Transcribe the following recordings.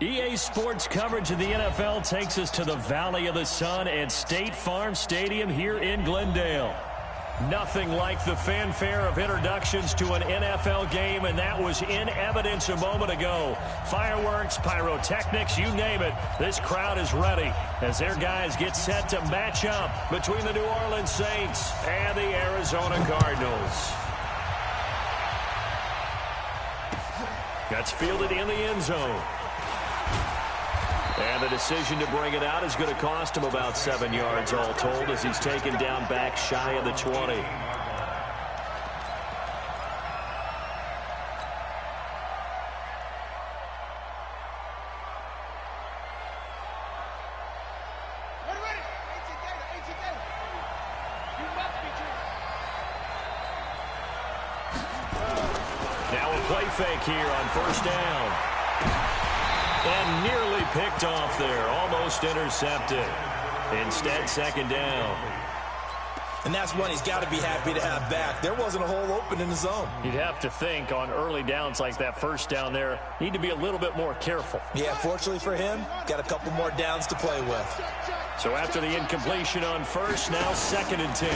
EA Sports coverage of the NFL takes us to the Valley of the Sun at State Farm Stadium here in Glendale. Nothing like the fanfare of introductions to an NFL game, and that was in evidence a moment ago. Fireworks, pyrotechnics, you name it. This crowd is ready as their guys get set to match up between the New Orleans Saints and the Arizona Cardinals. That's fielded in the end zone. And the decision to bring it out is going to cost him about 7 yards all told as he's taken down back shy of the 20. Now a play fake here on first down. And nearly picked off there. Almost intercepted. Instead, second down. And that's one he's got to be happy to have back. There wasn't a hole open in the zone. You'd have to think on early downs like that first down there, need to be a little bit more careful. Yeah, fortunately for him, got a couple more downs to play with. So after the incompletion on first, now second and 10.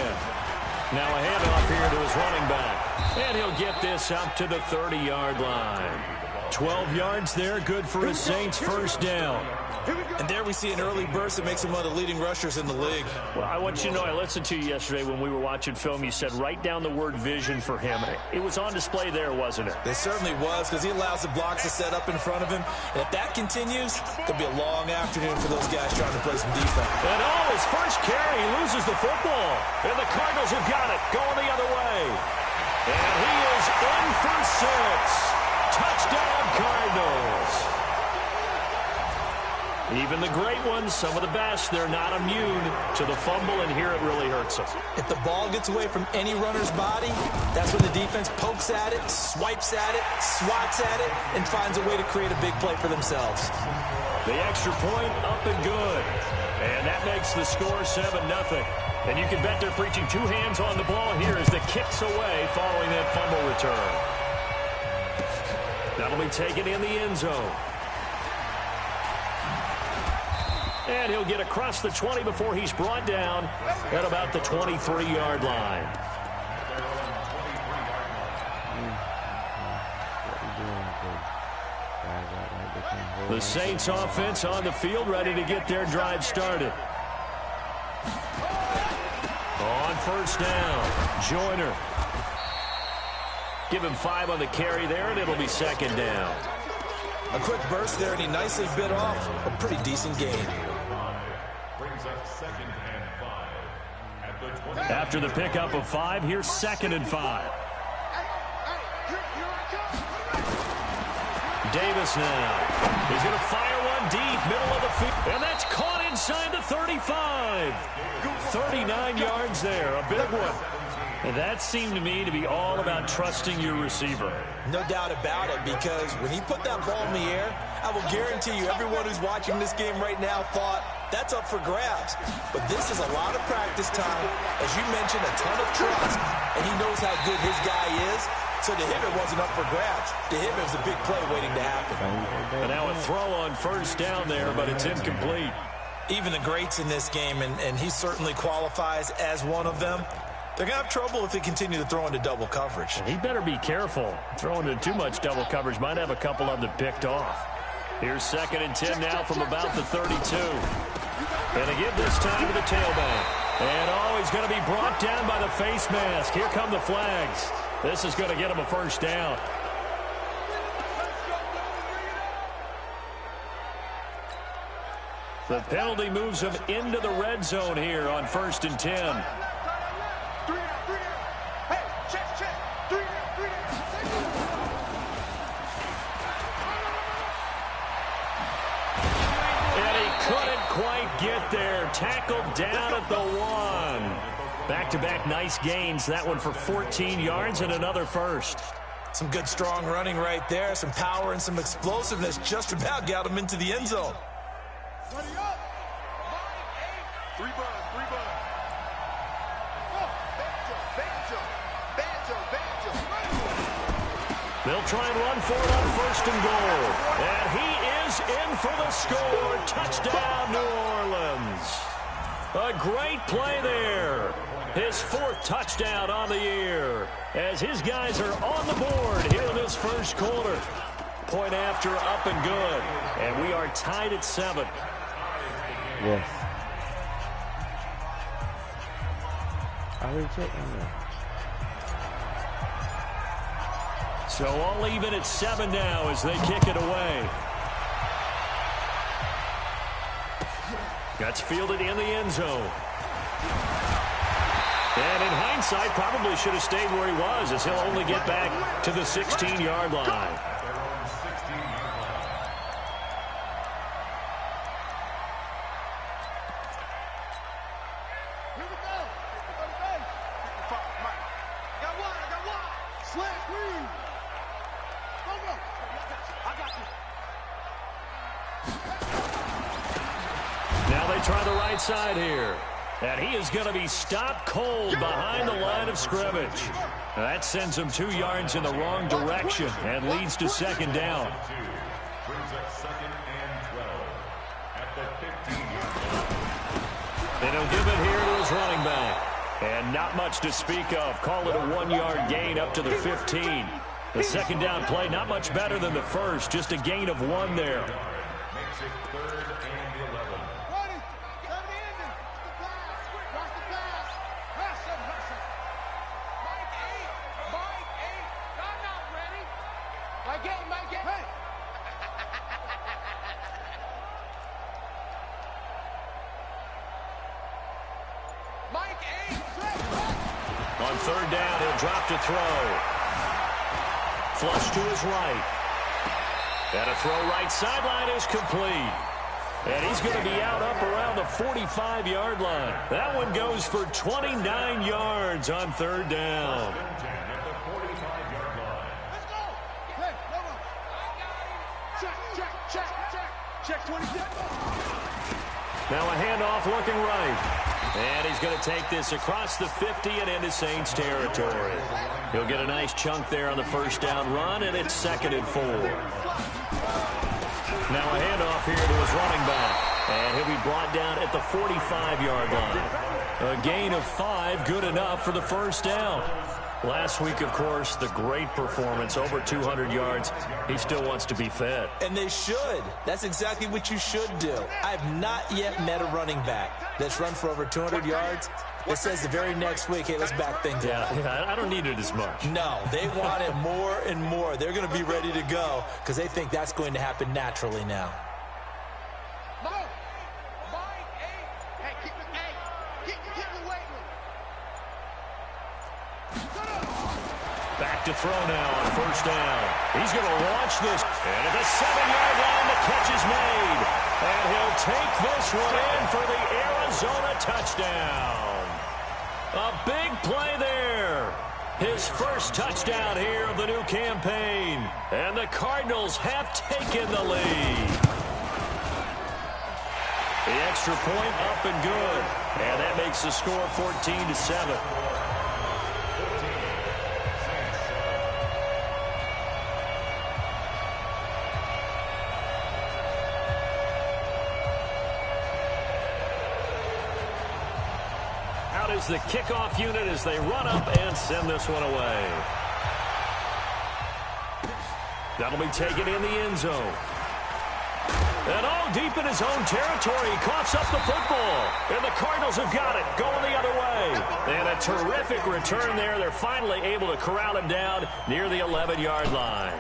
Now a handoff here to his running back. And he'll get this up to the 30-yard line. 12 yards there, good for a Saints first down. And there we see an early burst that makes him one of the leading rushers in the league. Well, I want you to know, I listened to you yesterday when we were watching film. You said write down the word vision for him. It was on display there, wasn't it? It certainly was, because he allows the blocks to set up in front of him. And if that continues, there'll be a long afternoon for those guys trying to play some defense. And his first carry, he loses the football. And the Cardinals have got it, going the other way. And he is in for 6. Touchdown, Cardinals. Even the great ones, some of the best, they're not immune to the fumble, and here it really hurts them. If the ball gets away from any runner's body, that's when the defense pokes at it, swipes at it, swats at it, and finds a way to create a big play for themselves. The extra point up and good. And that makes the score 7-0. And you can bet they're preaching two hands on the ball here as the kick's away following that fumble return. That'll be taken in the end zone. And he'll get across the 20 before he's brought down at about the 23-yard line. The Saints offense on the field, ready to get their drive started. On first down, Joyner. Give him 5 on the carry there, and it'll be second down. A quick burst there, and he nicely bit off a pretty decent gain. After the pickup of 5, here's second and 5. Davis now. He's going to fire one deep, middle of the field. And that's caught inside the 35. 39 yards there, a big one. And that seemed to me to be all about trusting your receiver. No doubt about it, because when he put that ball in the air, I will guarantee you everyone who's watching this game right now thought that's up for grabs. But this is a lot of practice time. As you mentioned, a ton of trust, and he knows how good his guy is. So to him, it wasn't up for grabs. To him, it was a big play waiting to happen. And now a throw on first down there, but it's incomplete. Even the greats in this game, and he certainly qualifies as one of them, they're going to have trouble if they continue to throw into double coverage. He better be careful. Throwing into too much double coverage might have a couple of them picked off. Here's second and 10 now from about the 32. And they give this time to the tailback. And, he's going to be brought down by the face mask. Here come the flags. This is going to get him a first down. The penalty moves him into the red zone here on first and 10. Get there, tackled down at the 1. Back-to-back nice gains. That one for 14 yards and another first. Some good strong running right there. Some power and some explosiveness just about got him into the end zone. They'll try and run for it on first and goal. And he is in for the score. Touchdown, New Orleans. A great play there. His 4th touchdown on the year as his guys are on the board here in this first quarter. Point after, up and good. And we are tied at 7. Yes. I will check on that. So all even at 7 now as they kick it away. That's fielded in the end zone. And in hindsight, probably should have stayed where he was as he'll only get back to the 16-yard line. Now they try the right side here. And he is going to be stopped cold behind the line of scrimmage. That sends him 2 yards in the wrong direction and leads to 2nd down. And he'll give it here to his running back. And not much to speak of. Call it a 1-yard gain up to the 15. The 2nd down play, not much better than the first. Just a gain of 1 there. Makes it 3rd and 11. On 3rd down, he'll drop to throw. Flush to his right. And a throw right sideline is complete. And he's going to be out up around the 45-yard line. That one goes for 29 yards on 3rd down. Check 26. Now a handoff looking right. And he's going to take this across the 50 and into Saints territory. He'll get a nice chunk there on the 1st down run, and it's 2nd and 4. Now a handoff here to his running back. And he'll be brought down at the 45-yard line. A gain of 5, good enough for the 1st down. Last week, of course, the great performance, over 200 yards. He still wants to be fed. And they should. That's exactly what you should do. I have not yet met a running back that's run for over 200 yards that says the very next week, hey, let's back things up. Yeah, I don't need it as much. No, they want it more and more. They're going to be ready to go because they think that's going to happen naturally now. Back to throw now on 1st down. He's going to launch this. And at the 7-yard line, the catch is made. And he'll take this one in for the Arizona touchdown. A big play there. His 1st touchdown here of the new campaign. And the Cardinals have taken the lead. The extra point up and good. And that makes the score 14-7. Is the kickoff unit as they run up and send this one away. That'll be taken in the end zone. And all deep in his own territory, he coughs up the football. And the Cardinals have got it, going the other way. And a terrific return there. They're finally able to corral him down near the 11-yard line.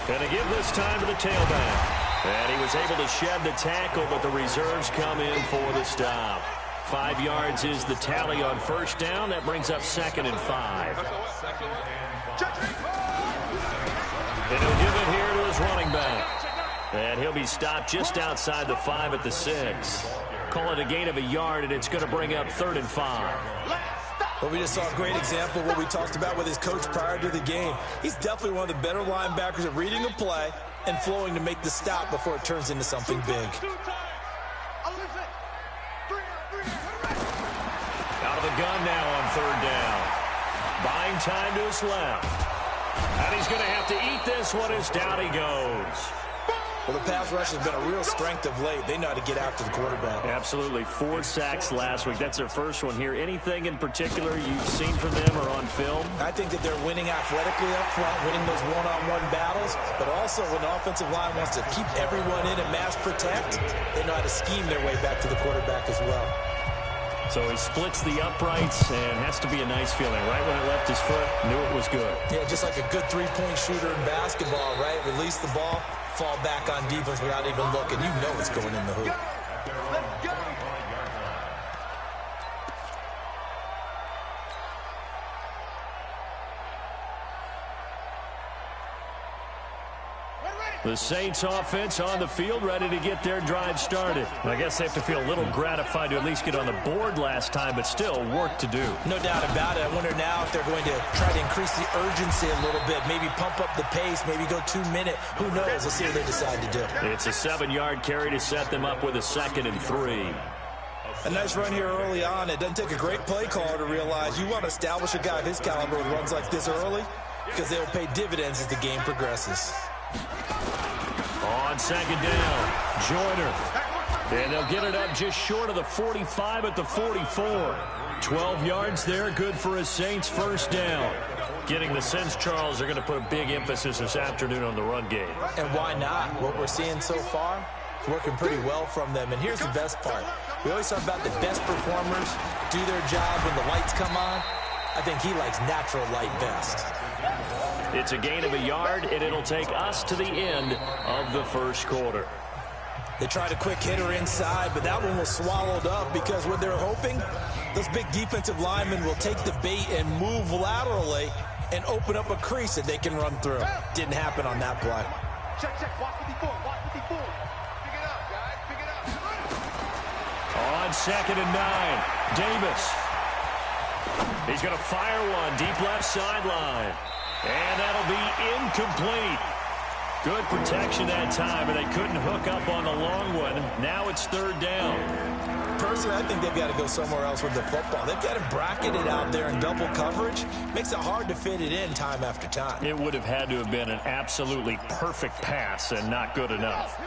And to give this time to the tailback. And he was able to shed the tackle, but the reserves come in for the stop. 5 yards is the tally on 1st down. That brings up 2nd and 5. And he'll give it here to his running back. And he'll be stopped just outside the 5 at the 6. Call it a gain of a yard, and it's going to bring up 3rd and 5. Well, we just saw a great example of what we talked about with his coach prior to the game. He's definitely one of the better linebackers at reading a play and flowing to make the stop before it turns into something big. gun now on third down. Buying time to his left. And he's going to have to eat this one as down he goes. Well, the pass rush has been a real strength of late. They know how to get after the quarterback. Absolutely. 4 sacks last week. That's their first one here. Anything in particular you've seen from them or on film? I think that they're winning athletically up front, winning those one-on-one battles, but also when the offensive line wants to keep everyone in and mass protect, they know how to scheme their way back to the quarterback as well. So he splits the uprights and has to be a nice feeling. Right when it left his foot, knew it was good. Yeah, just like a good three-point shooter in basketball, right? Release the ball, fall back on defense without even looking. You know it's going in the hoop. Let's go. The Saints offense on the field, ready to get their drive started. I guess they have to feel a little gratified to at least get on the board last time, but still work to do. No doubt about it. I wonder now if they're going to try to increase the urgency a little bit, maybe pump up the pace, maybe go 2-minute. Who knows? Let's see what they decide to do. It's a 7-yard carry to set them up with a 2nd and 3. A nice run here early on. It doesn't take a great play caller to realize you want to establish a guy of his caliber with runs like this early because they will pay dividends as the game progresses. On 2nd down, Joyner. And they'll get it up just short of the 45 at the 44. 12 yards there, good for a Saints first down. Getting the sense, Charles, are going to put a big emphasis this afternoon on the run game. And why not? What we're seeing so far, it's working pretty well from them. And here's the best part. We always talk about the best performers do their job when the lights come on. I think he likes natural light best. It's a gain of a yard, and it'll take us to the end of the first quarter. They tried a quick hitter inside, but that one was swallowed up because what they're hoping, those big defensive linemen will take the bait and move laterally and open up a crease that they can run through. Didn't happen on that play. Check, watch 54, watch 54. Pick it up, guys, pick it up. On 2nd and 9, Davis. He's going to fire one deep left sideline. And that'll be incomplete. Good protection that time, and they couldn't hook up on the long one. Now it's 3rd down. Personally, I think they've got to go somewhere else with the football. They've got to bracket it out there in double coverage. Makes it hard to fit it in time after time. It would have had to have been an absolutely perfect pass and not good enough.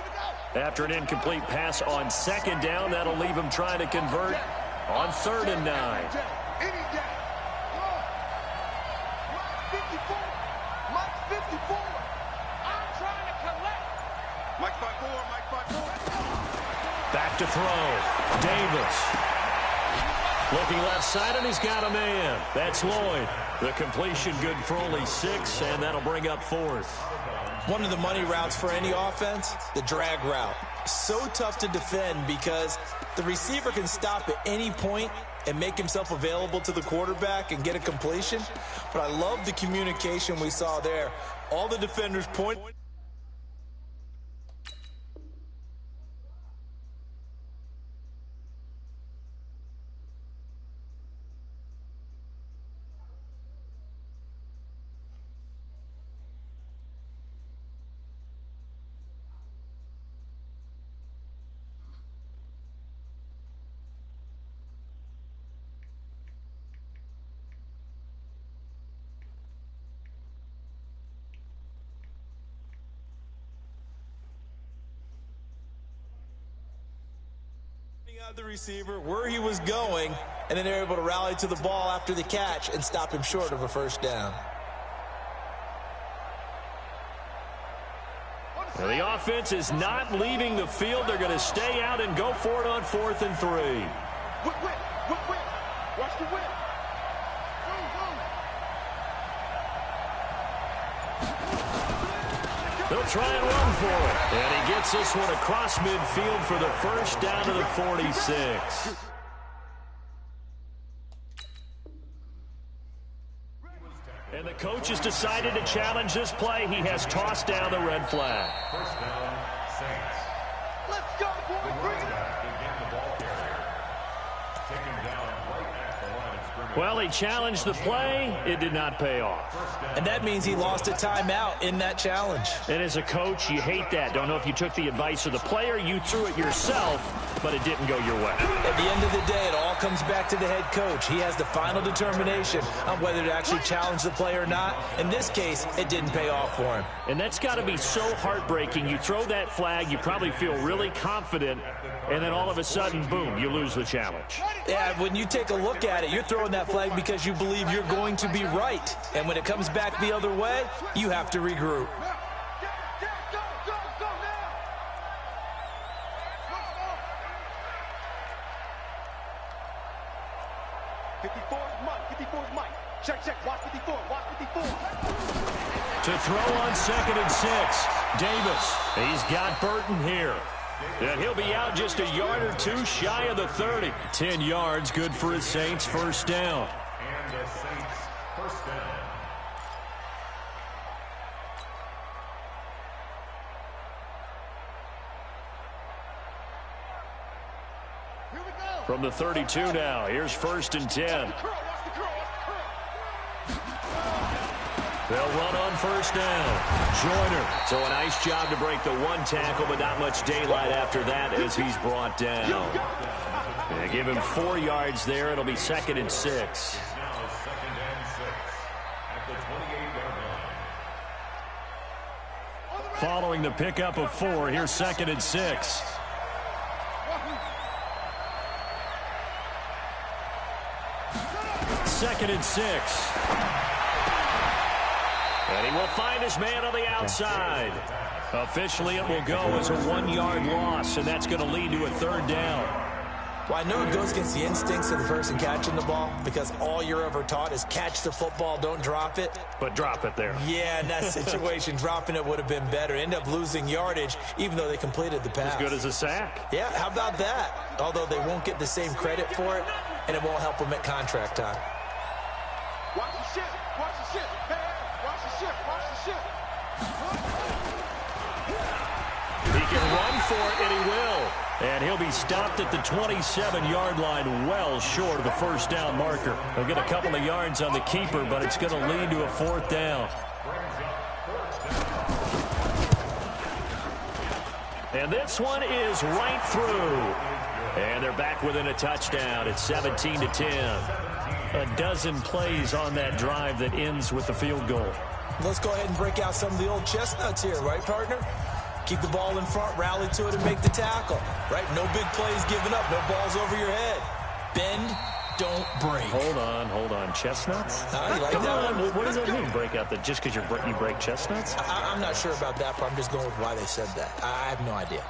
After an incomplete pass on 2nd down, that'll leave him trying to convert on 3rd and 9. Back to throw. Davis. Looking left side, and he's got a man. That's Lloyd. The completion good for only 6, and that'll bring up 4th. One of the money routes for any offense, the drag route. So tough to defend because the receiver can stop at any point and make himself available to the quarterback and get a completion. But I love the communication we saw there. All the defenders point. The receiver where he was going, and then they're able to rally to the ball after the catch and stop him short of a first down. Now the offense is not leaving the field. They're going to stay out and go for it on 4th and 3. Whip. Watch the whip. They'll try and run for it. And he gets this one across midfield for the first down to the 46. And the coach has decided to challenge this play. He has tossed down the red flag. First down, Saints. Let's go, boys. Bring it up. Again, the ball carrier. Taken down right at the line of scrimmage. Well, he challenged the play. It did not pay off. And that means he lost a timeout in that challenge. And as a coach, you hate that. Don't know if you took the advice of the player, you threw it yourself, but it didn't go your way. At the end of the day, it all comes back to the head coach. He has the final determination on whether to actually challenge the play or not. In this case, it didn't pay off for him. And that's got to be so heartbreaking. You throw that flag, you probably feel really confident, and then all of a sudden, boom, you lose the challenge. Yeah, when you take a look at it, you're throwing that flag because you believe you're going to be right. And when it comes back the other way, you have to regroup. Check, watch 54, watch 54. To throw on 2nd and 6, Davis. He's got Burton here. And he'll be out just a yard or two shy of the 30. 10 yards, good for his Saints, first down. And the Saints, first down. Here we go. From the 32 now, here's 1st and 10. They'll run on 1st down. Joyner. So a nice job to break the one tackle, but not much daylight after that as he's brought down. They give him 4 yards there. It'll be 2nd and 6. Now 2nd and 6 at the 28-yard line. Following the pickup of 4, here's 2nd and 6. Second and 6. And he will find his man on the outside. Officially, it will go as a 1-yard loss, and that's going to lead to a 3rd down. Well, I know it goes against the instincts of the person catching the ball because all you're ever taught is catch the football, don't drop it. But drop it there. Yeah, in that situation, dropping it would have been better. End up losing yardage, even though they completed the pass. As good as a sack. Yeah, how about that? Although they won't get the same credit for it, and it won't help them at contract time. Watch the ship, watch the ship. Hey, watch the ship, watch the ship. He can run for it, and he will. And he'll be stopped at the 27-yard line, well short of the first down marker. He'll get a couple of yards on the keeper, but it's going to lead to a 4th down. And this one is right through. And they're back within a touchdown. It's 17-10. A dozen plays on that drive that ends with the field goal. Let's go ahead and break out some of the old chestnuts here, right, partner? Keep the ball in front, rally to it, and make the tackle, right? No big plays given up, no balls over your head. Bend, don't break. Hold on. Chestnuts? You like Come that on, one? what does that mean, break out? Just because you break chestnuts? I'm not sure about that, but I'm just going with why they said that. I have no idea.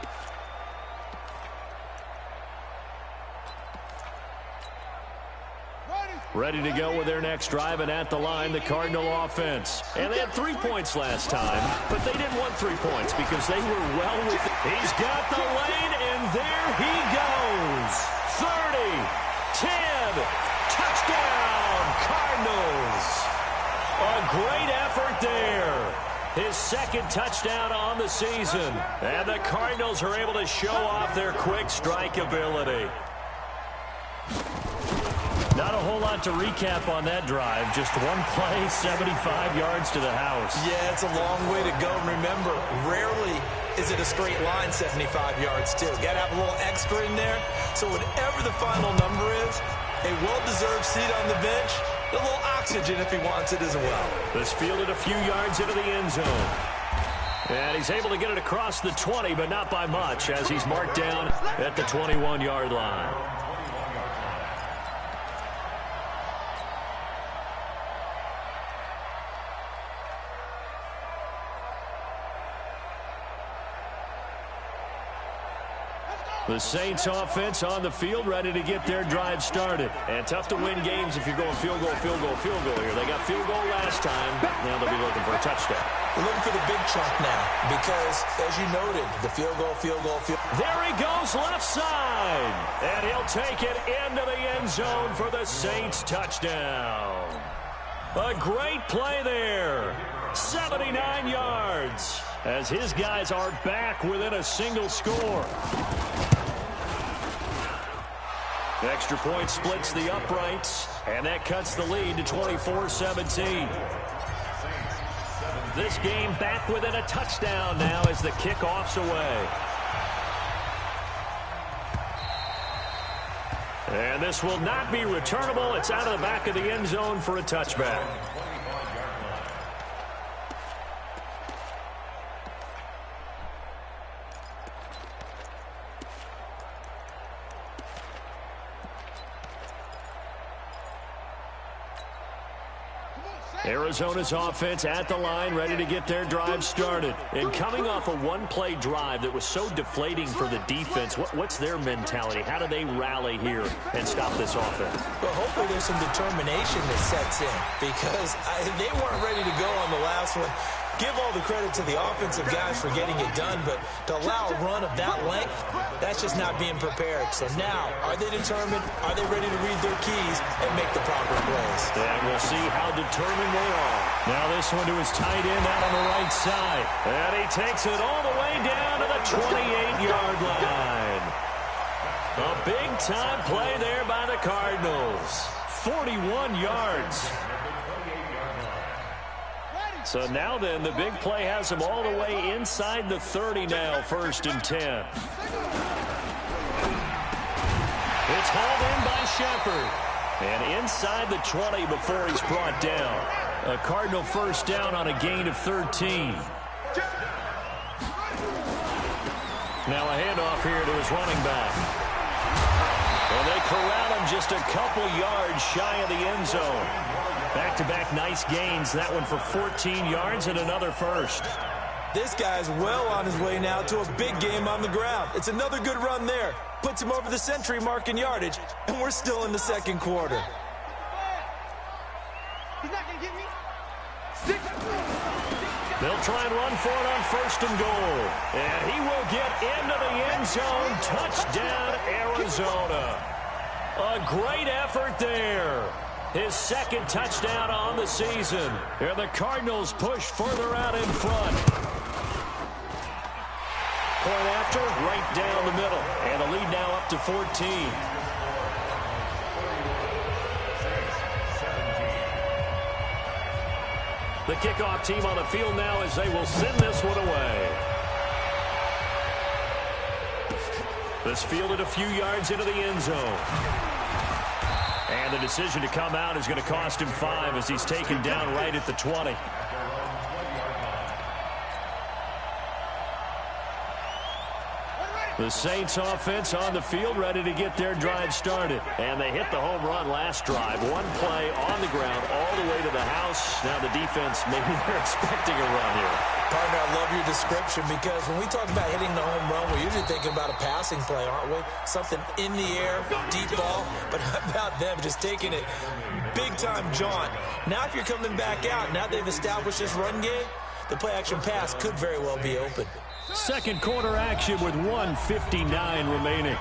Ready to go with their next drive, and at the line, the Cardinal offense. And they had 3 points last time, but they didn't want 3 points because they were well with it. He's got the lane, and there he goes. 30, 10, touchdown, Cardinals. A great effort there. His 2nd touchdown on the season. And the Cardinals are able to show off their quick strike ability. Not a whole lot to recap on that drive. Just one play, 75 yards to the house. Yeah, it's a long way to go. Remember, rarely is it a straight line 75 yards, too. Got to have a little extra in there. So whatever the final number is, a well-deserved seat on the bench, a little oxygen if he wants it as well. This fielded a few yards into the end zone. And he's able to get it across the 20, but not by much, as he's marked down at the 21-yard line. The Saints offense on the field, ready to get their drive started. And tough to win games if you're going field goal here. They got field goal last time. Now they'll be looking for a touchdown. We're looking for the big chunk now because, as you noted, the field goal. There he goes left side. And he'll take it into the end zone for the Saints touchdown. A great play there. 79 yards as his guys are back within a single score. Extra point splits the uprights, and that cuts the lead to 24-17. This game back within a touchdown now as the kickoff's away. And this will not be returnable. It's out of the back of the end zone for a touchback. Arizona's offense at the line, ready to get their drive started. And coming off a one-play drive that was so deflating for the defense, what's their mentality? How do they rally here and stop this offense? Well, hopefully there's some determination that sets in because they weren't ready to go on the last one. Give all the credit to the offensive guys for getting it done, but to allow a run of that length, that's just not being prepared. So now, are they determined? Are they ready to read their keys and make the proper plays? And we'll see how determined they are. Now this one to his tight end out on the right side. And he takes it all the way down to the 28-yard line. A big-time play there by the Cardinals. 41 yards. So now then, the big play has him all the way inside the 30 now, 1st and 10. It's hauled in by Shepard. And inside the 20 before he's brought down. A Cardinal first down on a gain of 13. Now a handoff here to his running back. Well, they corral him just a couple yards shy of the end zone. Back-to-back nice gains. That one for 14 yards and another first. This guy's well on his way now to a big game on the ground. It's another good run there. Puts him over the century mark in yardage, and we're still in the second quarter. He's not going to get me. They'll try and run for it on 1st and goal. And he will get into the end zone. Touchdown, Arizona. A great effort there. His second touchdown on the season. And the Cardinals push further out in front. Point after, right down the middle. And the lead now up to 14. The kickoff team on the field now as they will send this one away. This fielded a few yards into the end zone. And the decision to come out is going to cost him 5 as he's taken down right at the 20. The Saints offense on the field ready to get their drive started. And they hit the home run last drive. One play on the ground all the way to the house. Now the defense, maybe they're expecting a run here. Partner, I love your description because when we talk about hitting the home run, we're usually thinking about a passing play, aren't we? Something in the air, deep ball. But how about them just taking it big-time jaunt? Now if you're coming back out, now they've established this run game, the play-action pass could very well be open. Second quarter action with 1:59 remaining.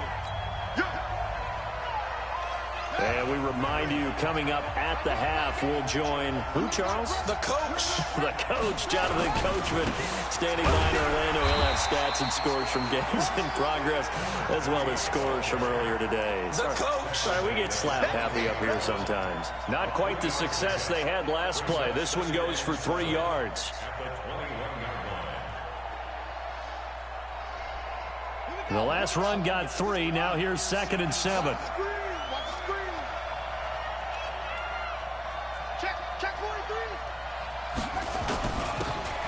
And we remind you, coming up at the half, we'll join who, Charles? The coach. The coach, Jonathan Coachman, standing by in Orlando. He'll have stats and scores from games in progress, as well as scores from earlier today. The coach. Sorry, we get slap happy up here sometimes. Not quite the success they had last play. This one goes for 3 yards. The last run got 3. Now here's 2nd and 7.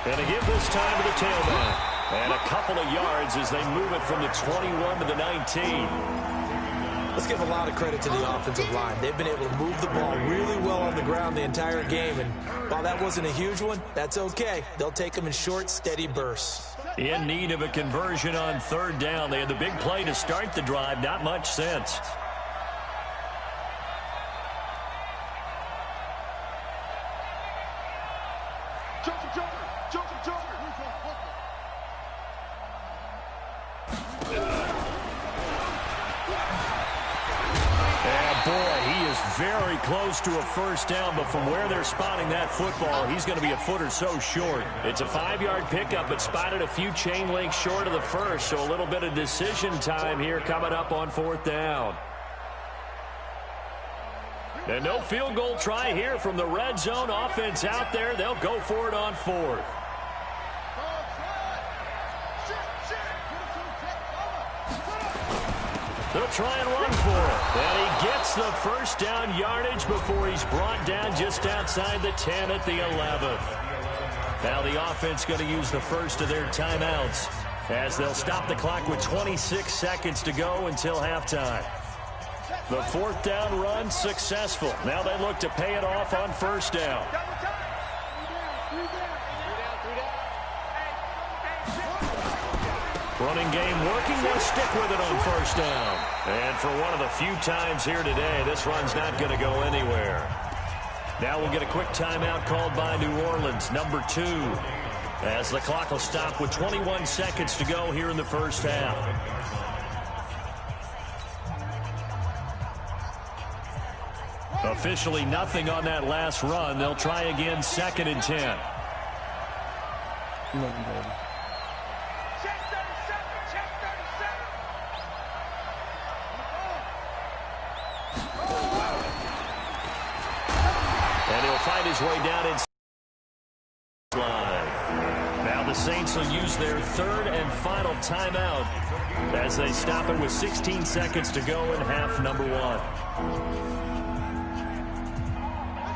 And a give this time to the tailback. And a couple of yards as they move it from the 21 to the 19. Let's give a lot of credit to the offensive line. They've been able to move the ball really well on the ground the entire game. And while that wasn't a huge one, that's okay. They'll take them in short, steady bursts. In need of a conversion on 3rd down. They had the big play to start the drive. Not much sense. Very close to a first down, but from where they're spotting that football, he's going to be a foot or so short. It's a 5-yard pickup, but spotted a few chain links short of the first, so a little bit of decision time here coming up on 4th down. And no field goal try here from the red zone. Offense out there. They'll go for it on 4th. They'll try and run for it. And he gets the first down yardage before he's brought down just outside the 10 at the 11th. Now the offense going to use the first of their timeouts as they'll stop the clock with 26 seconds to go until halftime. The 4th down run successful. Now they look to pay it off on 1st down. Running game working. They'll stick with it on 1st down. And for one of the few times here today, this run's not going to go anywhere. Now we'll get a quick timeout called by New Orleans, number 2, as the clock will stop with 21 seconds to go here in the 1st half. Officially nothing on that last run. They'll try again, 2nd and 10. Find his way down inside line. Now the Saints will use their 3rd and final timeout as they stop it with 16 seconds to go in half number 1.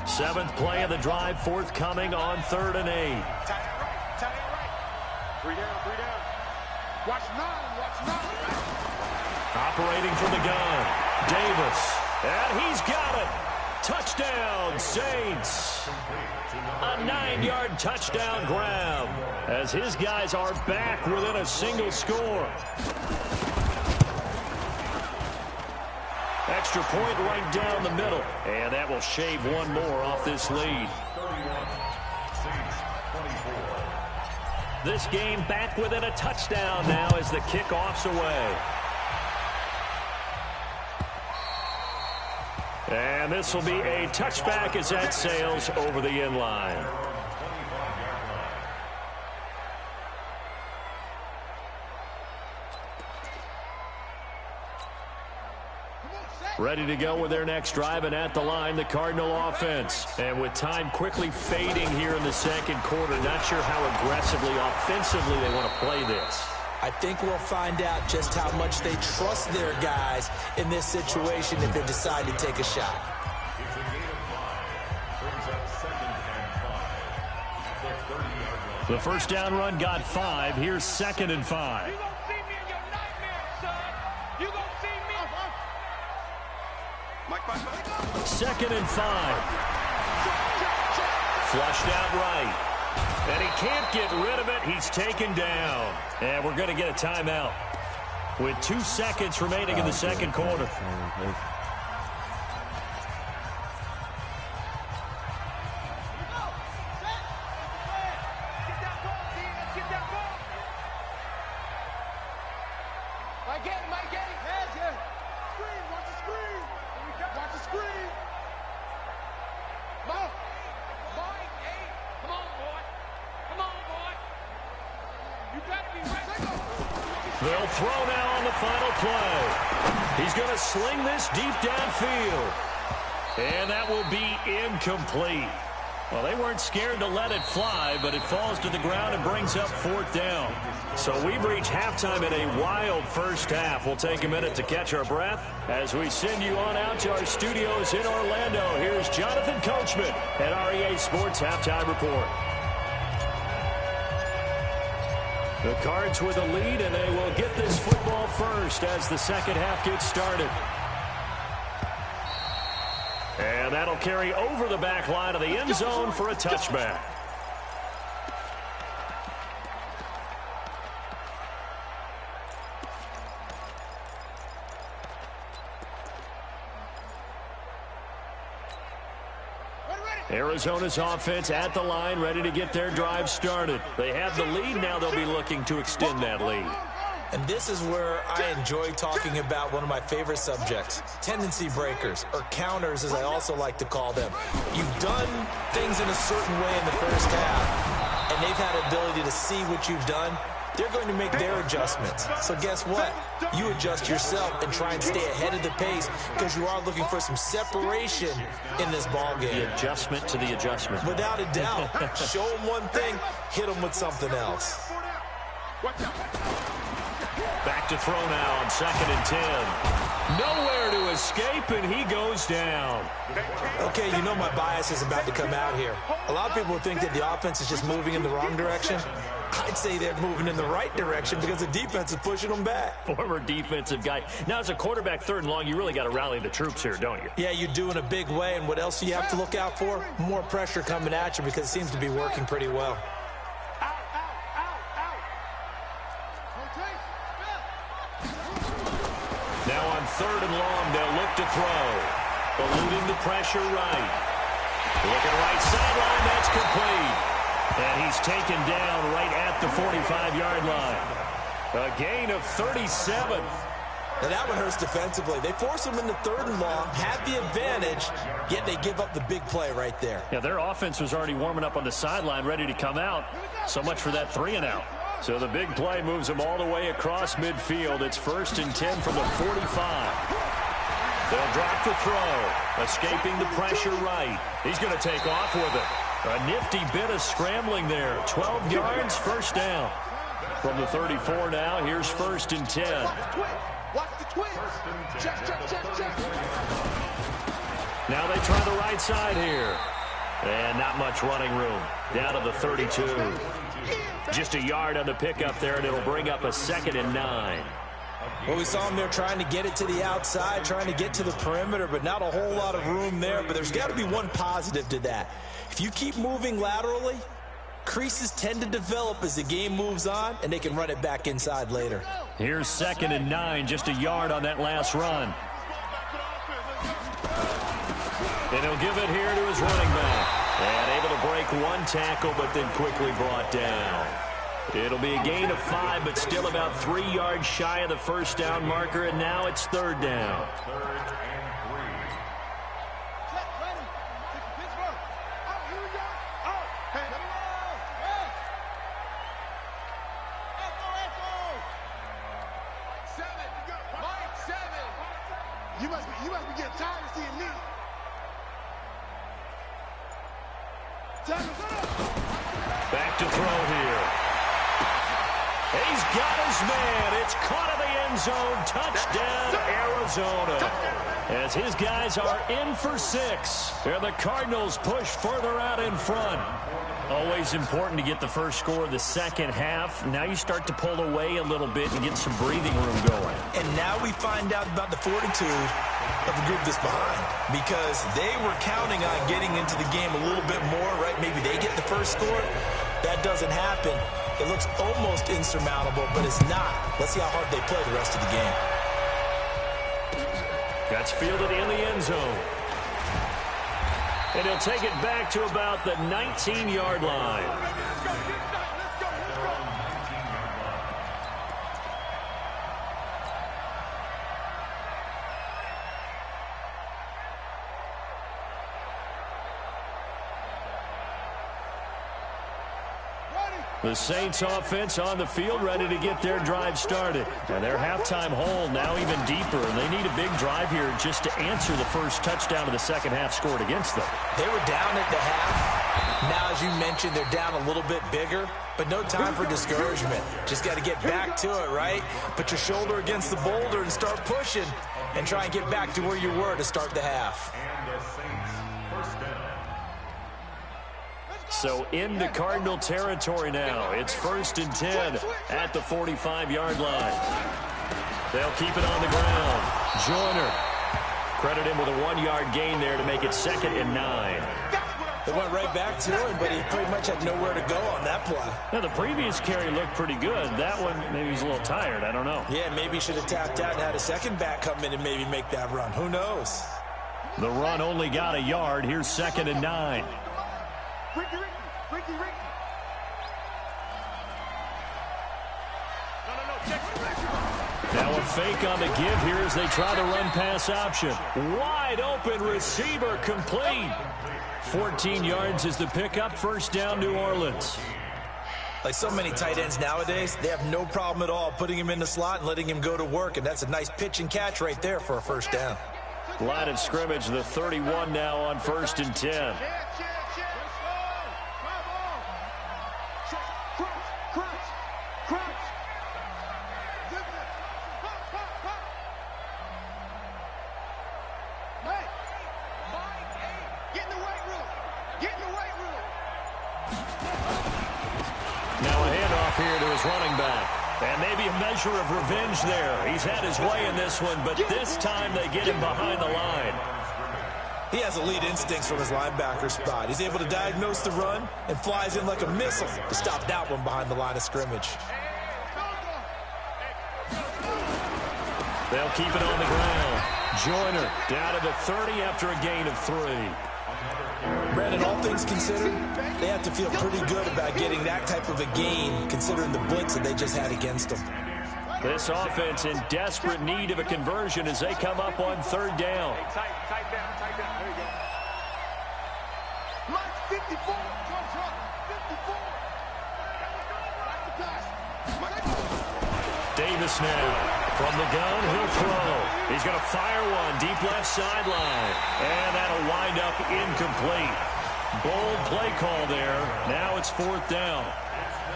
7th play of the drive, forthcoming on 3rd and 8. Tie it right. 3 down. Watch 9. Operating from the gun, Davis, and he's got it. Touchdown, Saints. A 9-yard touchdown grab as his guys are back within a single score. Extra point right down the middle, and that will shave one more off this lead. This game back within a touchdown now as the kickoff's away. And this will be a touchback as that sails over the end line. Ready to go with their next drive, and at the line, the Cardinal offense. And with time quickly fading here in the 2nd quarter, not sure how aggressively, offensively they want to play this. I think we'll find out just how much they trust their guys in this situation if they decide to take a shot. The 1st down run got 5. Here's 2nd and 5. You gonna see me in your nightmares, son. You gonna see me. Mike. 2nd and 5. Flushed out right. And he can't get rid of it. He's taken down. And we're going to get a timeout with 2 seconds remaining in the 2nd quarter. They'll throw now on the final play. He's going to sling this deep downfield. And that will be incomplete. Well, they weren't scared to let it fly, but it falls to the ground and brings up 4th down. So we've reached halftime in a wild 1st half. We'll take a minute to catch our breath as we send you on out to our studios in Orlando. Here's Jonathan Coachman at REA Sports Halftime Report. The Cards with a lead, and they will get this football first as the 2nd half gets started. And that'll carry over the back line of the end zone for a touchback. Arizona's offense at the line, ready to get their drive started. They have the lead. Now they'll be looking to extend that lead. And this is where I enjoy talking about one of my favorite subjects, tendency breakers, or counters as I also like to call them. You've done things in a certain way in the 1st half, and they've had the ability to see what you've done, they're going to make their adjustments. So guess what? You adjust yourself and try and stay ahead of the pace because you are looking for some separation in this ball game. The adjustment to the adjustment. Without a doubt. Show them one thing, hit them with something else. Back to throw now on 2nd and 10. Nowhere to escape, and he goes down. Okay, you know my bias is about to come out here. A lot of people think that the offense is just moving in the wrong direction. I'd say they're moving in the right direction because the defense is pushing them back. Former defensive guy. Now, as a quarterback 3rd and long, you really got to rally the troops here, don't you? Yeah, you do in a big way, and what else do you have to look out for? More pressure coming at you because it seems to be working pretty well. Now on 3rd and long, they'll look to throw. Eluding the pressure right. Looking right sideline, that's complete. And he's taken down right at the 45-yard line. A gain of 37. Now that one hurts defensively. They force him into 3rd and long, have the advantage, yet they give up the big play right there. Yeah, their offense was already warming up on the sideline, ready to come out. So much for that 3-and-out. So the big play moves them all the way across midfield. It's 1st and 10 from the 45. They'll drop the throw, escaping the pressure right. He's going to take off with it. A nifty bit of scrambling there. 12 yards, 1st down. From the 34 now, here's 1st and 10. Watch the twist. Check. Now they try the right side here. And not much running room. Down to the 32. Just a yard on the pickup there, and it'll bring up a 2nd and 9. Well, we saw him there trying to get it to the outside, trying to get to the perimeter, but not a whole lot of room there. But there's got to be one positive to that. If you keep moving laterally, creases tend to develop as the game moves on, and they can run it back inside later. Here's 2nd and 9, just a yard on that last run. And he'll give it here to his running back. And able to break one tackle, but then quickly brought down. It'll be a gain of 5, but still about 3 yards shy of the 1st down marker, and now it's 3rd down. You must be getting tired of seeing me. Back to throw here. He's got his man. It's caught in the end zone. Touchdown, Arizona. As his guys are in for 6. And the Cardinals push further out in front. Always important to get the first score of the second half. Now you start to pull away a little bit and get some breathing room going. And now we find out about the fortitude of the group that's behind, because they were counting on getting into the game a little bit more, right? Maybe they get the first score. That doesn't happen. It looks almost insurmountable, but it's not. Let's see how hard they play the rest of the game. That's fielded in the end zone. And he'll take it back to about the 19-yard line. The Saints offense on the field, ready to get their drive started. And their halftime hole now even deeper. And they need a big drive here just to answer the first touchdown of the second half scored against them. They were down at the half. Now, as you mentioned, they're down a little bit bigger. But no time for discouragement. Just got to get back to it, right? Put your shoulder against the boulder and start pushing. And try and get back to where you were to start the half. And the Saints first down. So into Cardinal territory now. It's 1st and 10 at the 45-yard line. They'll keep it on the ground. Joyner. Credit him with a 1-yard gain there to make it 2nd and 9. They went right back to him, but he pretty much had nowhere to go on that play. Now, the previous carry looked pretty good. That one, maybe he's a little tired. I don't know. Yeah, maybe he should have tapped out and had a second back come in and maybe make that run. Who knows? The run only got a yard. Here's 2nd and 9. Ricky. Now a fake on the give here as they try the run-pass option. Wide open receiver complete. 14 yards is the pickup. First down, New Orleans. Like so many tight ends nowadays, they have no problem at all putting him in the slot and letting him go to work, and that's a nice pitch and catch right there for a first down. Line of scrimmage, the 31 now on 1st and 10. Running back. And maybe a measure of revenge there. He's had his way in this one, but this time they get him behind the line. He has elite instincts from his linebacker spot. He's able to diagnose the run and flies in like a missile to stop that one behind the line of scrimmage. They'll keep it on the ground. Joyner down to the 30 after a gain of 3. Brandon, all things considered, they have to feel pretty good about getting that type of a gain, considering the blitz that they just had against them. This offense in desperate need of a conversion as they come up on 3rd down. Tight down. There you go. Line 54. 54. Davis now. From the gun, he'll throw. He's going to fire one deep left sideline. And that'll wind up incomplete. Bold play call there. Now it's 4th down.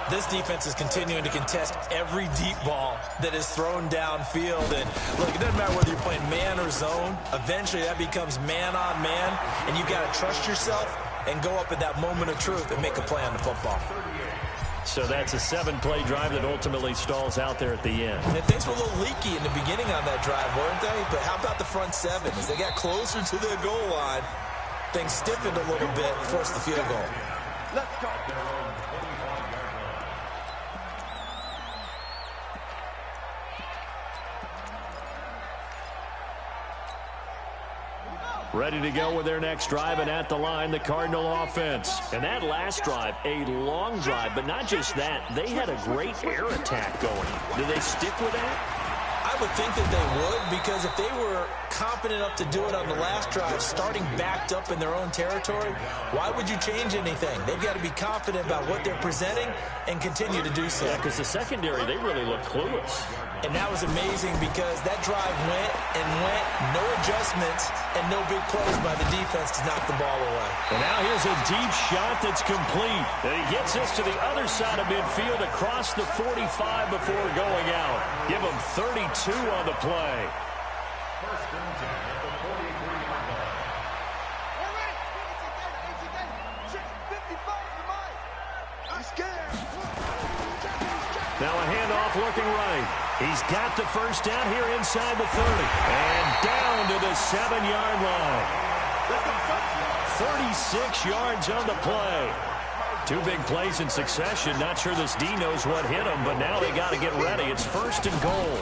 This defense is continuing to contest every deep ball that is thrown downfield. And look, it doesn't matter whether you're playing man or zone. Eventually that becomes man on man. And you've got to trust yourself and go up at that moment of truth and make a play on the football. So that's a 7-play drive that ultimately stalls out there at the end. And things were a little leaky in the beginning on that drive, weren't they? But how about the front 7? As they got closer to the goal line, things stiffened a little bit, forced the field goal. Let's go. Ready to go with their next drive, and at the line, the Cardinal offense. And that last drive, a long drive, but not just that. They had a great air attack going. Do they stick with that? I would think that they would, because if they were competent enough to do it on the last drive, starting backed up in their own territory, why would you change anything? They've got to be confident about what they're presenting and continue to do so. Yeah, because the secondary, they really look clueless. And that was amazing because that drive went and went, no adjustments, and no big plays by the defense to knock the ball away. And now here's a deep shot that's complete. And he gets us to the other side of midfield across the 45 before going out. Give him 32 on the play. First and 10 at the 43-yard line. Now a handoff looking right. He's got the first down here inside the 30. And down to the 7-yard line. 36 yards on the play. 2 big plays in succession. Not sure this D knows what hit him, but now they got to get ready. It's 1st and goal.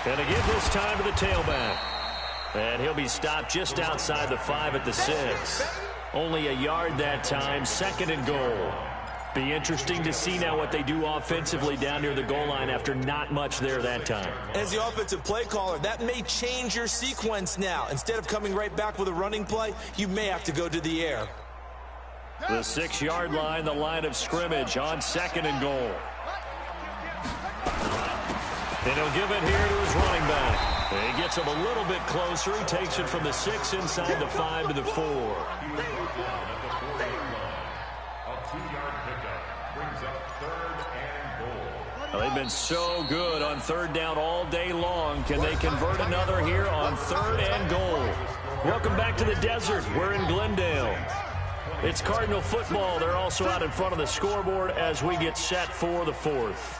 And again this time to the tailback. And he'll be stopped just outside the 5 at the 6. Only a yard that time. 2nd and goal. Be interesting to see now what they do offensively down near the goal line after not much there that time. As the offensive play caller, that may change your sequence now. Instead of coming right back with a running play, you may have to go to the air. The 6-yard line, the line of scrimmage on 2nd and goal. And he'll give it here to his running back. And he gets him a little bit closer. He takes it from the 6 inside the 5 to the 4. Well, they've been so good on 3rd down all day long. Can they convert another here on 3rd and goal? Welcome back to the desert. We're in Glendale. It's Cardinal football. They're also out in front of the scoreboard as we get set for the 4th.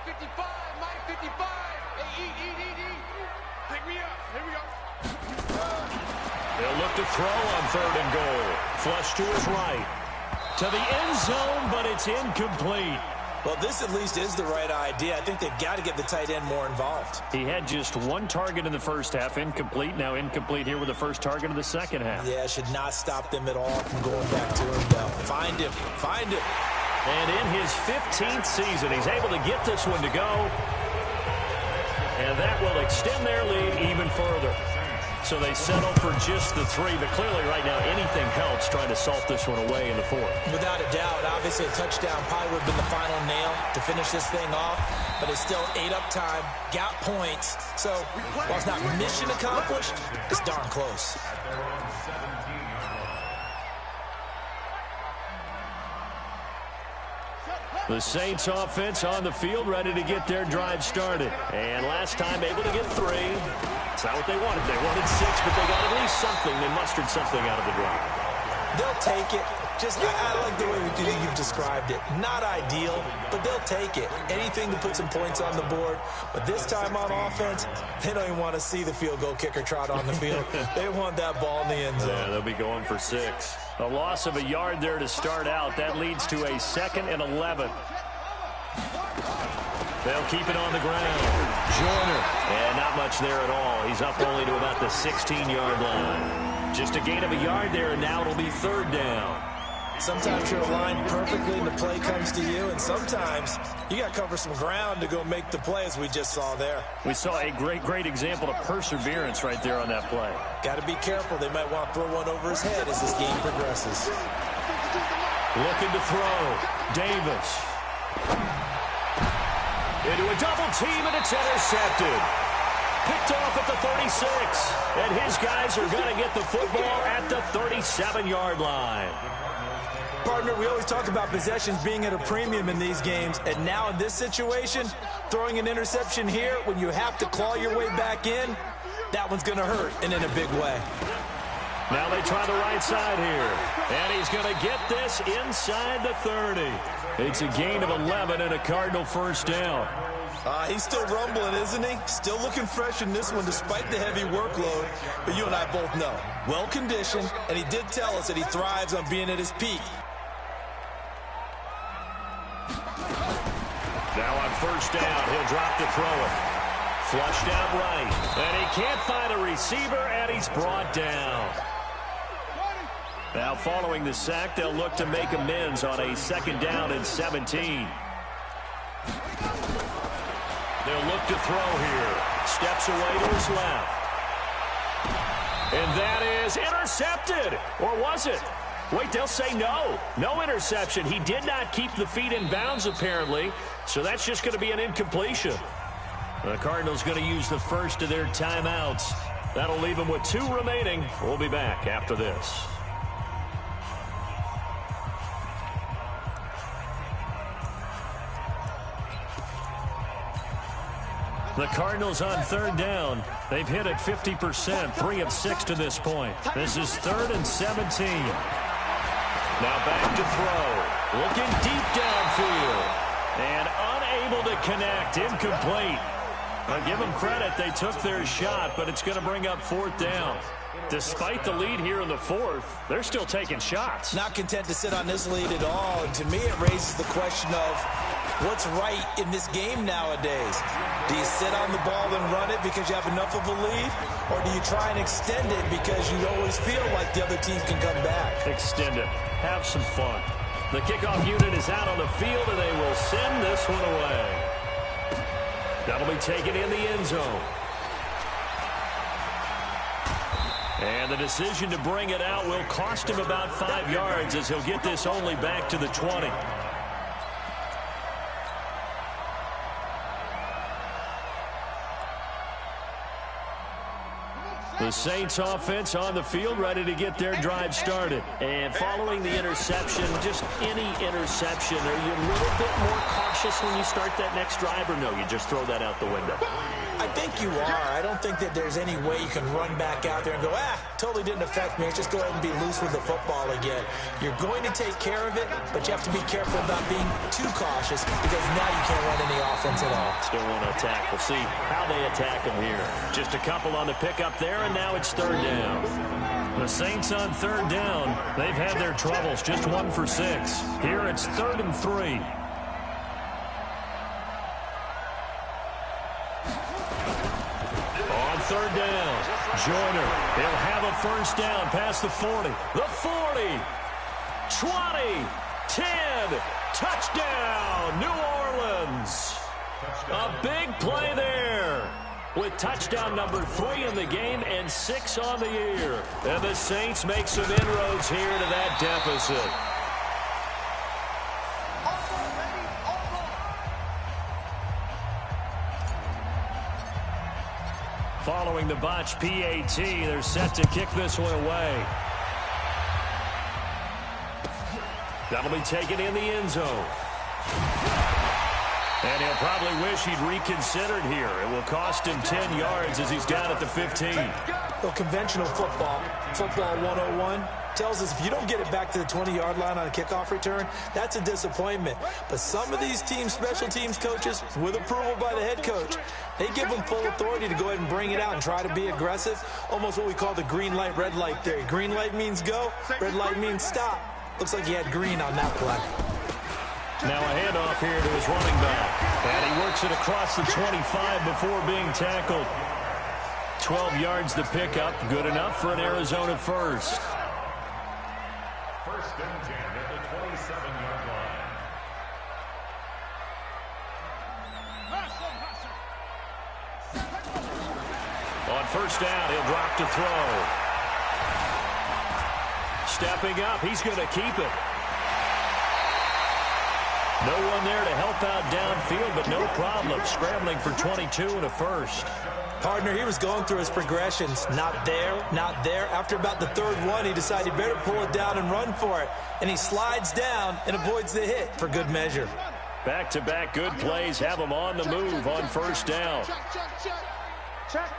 55, Mike 55. Hey, pick me up. Here we go. They'll look to throw on 3rd and goal. Flush to his right. To the end zone, but it's incomplete. Well, this at least is the right idea. I think they've got to get the tight end more involved. He had just 1 target in the first half, incomplete. Now incomplete here with the first target of the second half. Yeah, should not stop them at all from going back to him, though. Find him. Find him. And in his 15th season, he's able to get this one to go. And that will extend their lead even further. So they settle for just the 3, but clearly right now anything helps trying to salt this one away in the 4th. Without a doubt, obviously a touchdown probably would have been the final nail to finish this thing off, but it's still 8 up time, got points. So while it's not mission accomplished, it's darn close. The Saints offense on the field, ready to get their drive started. And last time able to get 3. It's not what they wanted. They wanted 6, but they got at least something. They mustered something out of the drive. They'll take it. Just, I like the way you've described it. Not ideal, but they'll take it. Anything to put some points on the board. But this time on offense, they don't even want to see the field goal kicker trot on the field. They want that ball in the end zone. Yeah, they'll be going for 6. A loss of a yard there to start out. That leads to a 2nd and 11. They'll keep it on the ground. Joyner. And not much there at all. He's up only to about the 16-yard line. Just a gain of a yard there, and now it'll be 3rd down. Sometimes you're aligned perfectly and the play comes to you, and sometimes you got to cover some ground to go make the play, as we just saw there. We saw a great example of perseverance right there on that play. Got to be careful. They might want to throw one over his head as this game progresses. Looking to throw. Davis. Into a double team, and it's intercepted. Picked off at the 36. And his guys are going to get the football at the 37-yard line. Partner, we always talk about possessions being at a premium in these games, and now in this situation, throwing an interception here when you have to claw your way back in, that one's going to hurt, and in a big way. Now they try the right side here, and he's going to get this inside the 30. It's a gain of 11 and a Cardinal 1st down. He's still rumbling, isn't he? Still looking fresh in this one despite the heavy workload. But you and I both know, well-conditioned, and he did tell us that he thrives on being at his peak. Now on 1st down, he'll drop to throw it. Flushed out right, and he can't find a receiver, and he's brought down. Now following the sack, they'll look to make amends on a 2nd down and 17. They'll look to throw here. Steps away to his left. And that is intercepted. Or was it? Wait, they'll say no. No interception. He did not keep the feet in bounds, apparently. So that's just going to be an incompletion. The Cardinals going to use the first of their timeouts. That'll leave them with 2 remaining. We'll be back after this. The Cardinals on 3rd down. They've hit it 50%, 3 of 6 to this point. This is 3rd and 17. Now back to throw. Looking deep downfield. And unable to connect. Incomplete. I'll give them credit. They took their shot, but it's going to bring up 4th down. Despite the lead here in the 4th, they're still taking shots. Not content to sit on this lead at all. And to me, it raises the question of what's right in this game nowadays. Do you sit on the ball and run it because you have enough of a lead? Or do you try and extend it because you always feel like the other team can come back? Extend it. Have some fun. The kickoff unit is out on the field, and they will send this one away. That'll be taken in the end zone. And the decision to bring it out will cost him about 5 yards as he'll get this only back to the 20. The Saints offense on the field, ready to get their drive started. And following the interception, just any interception, are you a little bit more cautious when you start that next drive, or no, you just throw that out the window? I think you are. I don't think that there's any way you can run back out there and go, totally didn't affect me. Let's just go ahead and be loose with the football again. You're going to take care of it, but you have to be careful about being too cautious because now you can't run any offense at all. Still want to attack. We'll see how they attack him here. Just a couple on the pickup there, and now it's 3rd down. The Saints on 3rd down. They've had their troubles, just 1 for 6. Here it's 3rd and 3. On 3rd down, Joyner. He'll have a 1st down past the 40. The 40, 20, 10, touchdown, New Orleans. A big play there. with touchdown number 3 in the game and 6 on the year. And the Saints make some inroads here to that deficit. Following the botch PAT, they're set to kick this one away. That'll be taken in the end zone. And he'll probably wish he'd reconsidered here. It will cost him 10 yards as he's down at the 15. Well, conventional football 101, tells us if you don't get it back to the 20-yard line on a kickoff return, that's a disappointment. But some of these teams, special teams coaches, with approval by the head coach, they give them full authority to go ahead and bring it out and try to be aggressive. Almost what we call the green light, red light theory. Green light means go, red light means stop. Looks like he had green on that play. Now a handoff here to his running back. And he works it across the 25 before being tackled. 12 yards the pickup. Good enough for an Arizona first. First and 10 at the 27-yard line. On first down, he'll drop to throw. Stepping up, he's going to keep it. No one there to help out downfield, but no problem. Scrambling for 22 and a first. Partner, he was going through his progressions. Not there, not there. After about the third one, he decided he better pull it down and run for it. And he slides down and avoids the hit for good measure. Back-to-back good plays have him on the move on first down. Check.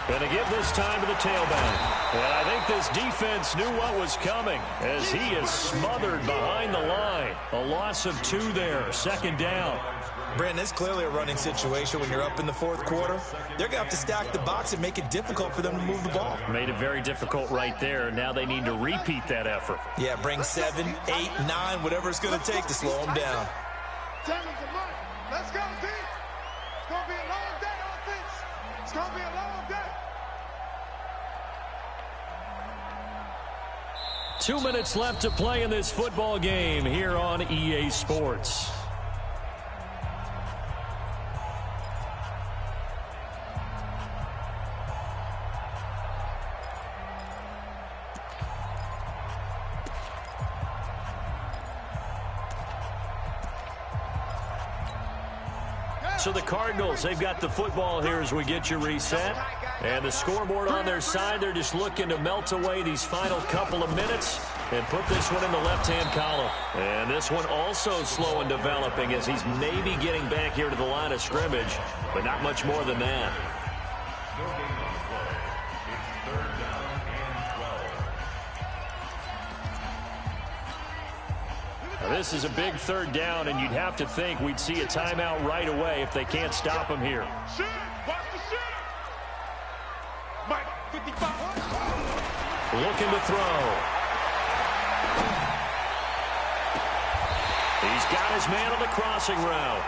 Going to give this time to the tailback. And I think this defense knew what was coming as he is smothered behind the line. A loss of 2 there, second down. Brandon, it's clearly a running situation when you're up in the fourth quarter. They're going to have to stack the box and make it difficult for them to move the ball. Made it very difficult right there. Now they need to repeat that effort. Yeah, bring 7, 8, 9, whatever it's going to take to slow them down. Let's go, team. It's going to be a long day, offense. It's going to be a long day. 2 minutes left to play in this football game here on EA Sports. So the Cardinals, they've got the football here as we get you reset. And the scoreboard on their side, they're just looking to melt away these final couple of minutes and put this one in the left-hand column. And this one also slow in developing as he's maybe getting back here to the line of scrimmage, but not much more than that. Now, this is a big third down, and you'd have to think we'd see a timeout right away if they can't stop him here. Watch the shit. Mike, 55. Looking to throw. He's got his man on the crossing route.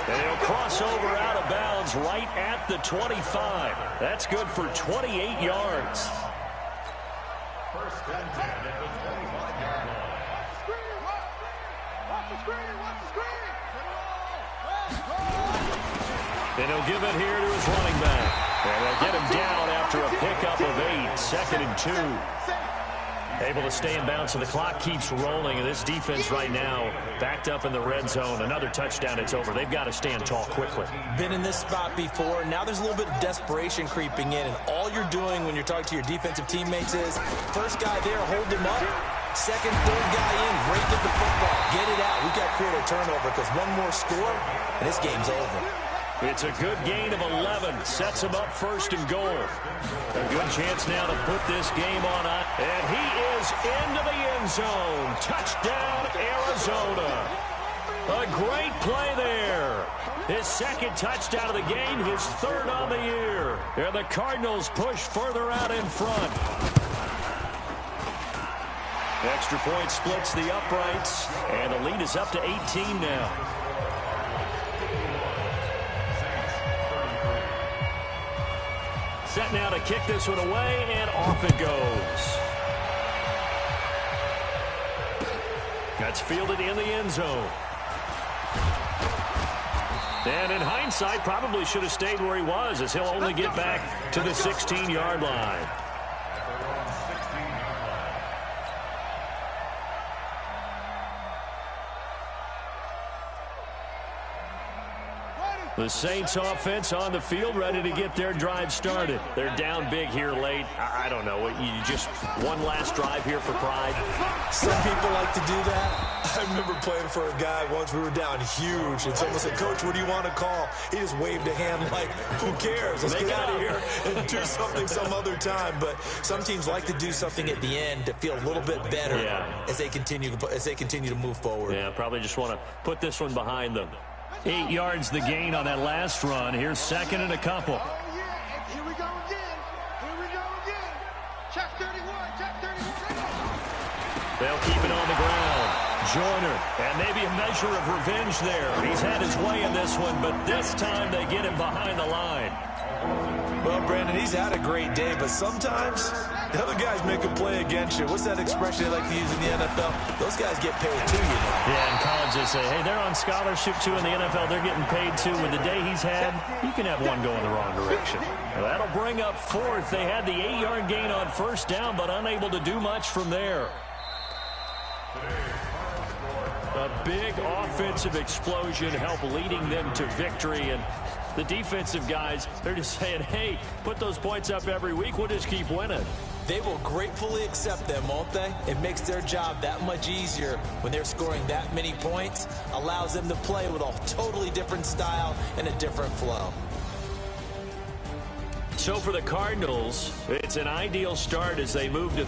And he'll cross over out of bounds right at the 25. That's good for 28 yards. First and 10 at the 25-yard line. Watch the screen. And he'll give it here to his running back. And they'll get him down after a pickup of 8, second and 2. Able to stay in bounds, so the clock keeps rolling. And this defense right now backed up in the red zone. Another touchdown, it's over. They've got to stand tall quickly. Been in this spot before. Now there's a little bit of desperation creeping in. And all you're doing when you're talking to your defensive teammates is, first guy there, hold him up. Second, third guy in, break up the football. Get it out. We've got to create a turnover because one more score, and this game's over. It's a good gain of 11. Sets him up first and goal. A good chance now to put this game on. And he is into the end zone. Touchdown, Arizona. A great play there. His second touchdown of the game, his third on the year. And the Cardinals push further out in front. Extra point splits the uprights. And the lead is up to 18 now. Set now to kick this one away, and off it goes. That's fielded in the end zone. And in hindsight, probably should have stayed where he was, as he'll only get back to the 16-yard line. The Saints offense on the field, ready to get their drive started. They're down big here late. I don't know. You just one last drive here for pride. Some people like to do that. I remember playing for a guy once. We were down huge, and someone said, "Coach, what do you want to call?" He just waved a hand like, "Who cares? Let's get out of here and do something some other time." But some teams like to do something at the end to feel a little bit better as they continue to move forward. Yeah, probably just want to put this one behind them. 8 yards the gain on that last run. Here's second and a couple. Oh, yeah. Here we go again. Here we go again. Check 31. Check 31. They'll keep it on the ground. Joyner, and maybe a measure of revenge there. He's had his way in this one, but this time they get him behind the line. Well, Brandon, he's had a great day, but sometimes the other guys make a play against you. What's that expression they like to use in the NFL? Those guys get paid too, you know. Yeah, in college they say, hey, they're on scholarship too. In the NFL, they're getting paid too. With the day he's had, you can have one go in the wrong direction. Well, that'll bring up fourth. They had the 8-yard gain on first down, but unable to do much from there. A big offensive explosion helped leading them to victory, and the defensive guys, they're just saying, hey, put those points up every week. We'll just keep winning. They will gratefully accept them, won't they? It makes their job that much easier when they're scoring that many points. Allows them to play with a totally different style and a different flow. So for the Cardinals, it's an ideal start as they move to